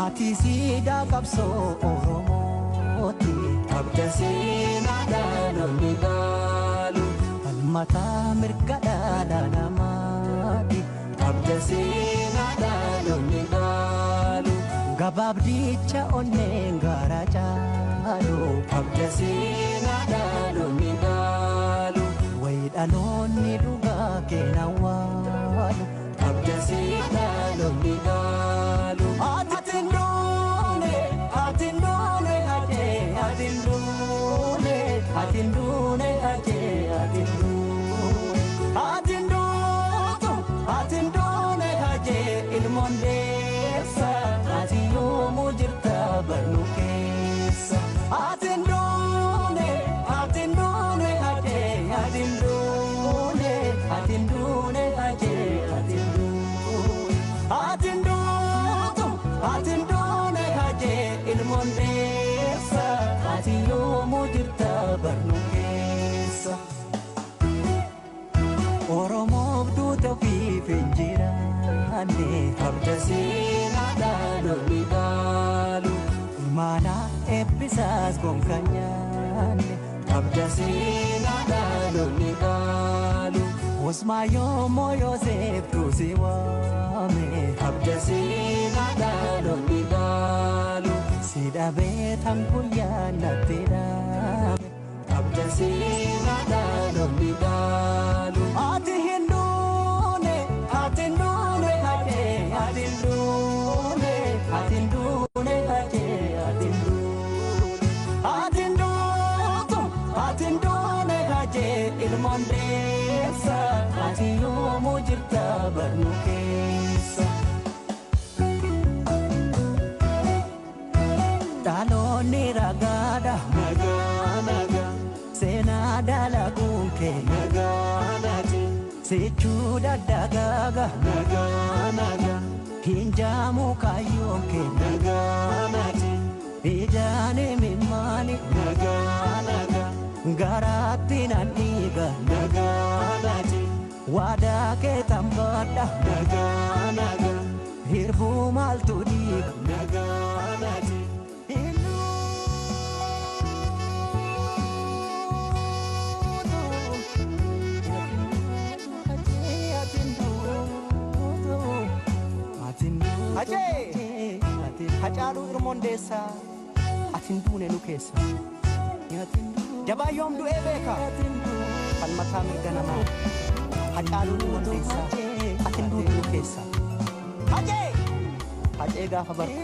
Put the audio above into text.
ati siidaa qabsoo Oromooti qabda seenaadhaan onni gaalu falmataa mirga dhala namaati qabda seenaadhaan onni gaalu gabaabdicha onneen gara caalu qabda seenaadhaan onni gaalu wayidhaloonni dhugaa kenna waalu qabda seenaadhaan onni gaalu Atindune aje atindune aje ilmondessa atiyo mujirta barnukessa atindune aje atindune aje atindune aje ilmondessa atiyo mujirta barnukessa Oromoo duuta fi finjiraanne qabda seenaadhaan onni gaalu imaana eebbisaas gonkanyaanne qabda seenaadhaan onni gaalu Osmaa yoommoo Yoosef tuusi waame qabda seenaadhaan onni gaalu sidhabee tan guyyaa natti dhaame qabda seenaadhaan onni gaalu ati hindune aje atindune aje ilmondessa ati yoomuu jirta barnukessa dhaloonni ragaadha nagaa seenaa dalaguun kee nagaa sechuu daddagaaga nagaa hinjaamu kaayyoon kee nagaa ijaane mimmaani nagaa garaatti nan dhiiga nagaa waadaa kee tambadha nagaa hirbuu maaltu dhiiga nagaa Ajee Hacaaluu Irmondeessa atindune nu keessa jabaa yoom du'ee beeka falmataa mirga namaa Hacaaluu Irmondeessa atindune nu keessa Hacee gaafa barku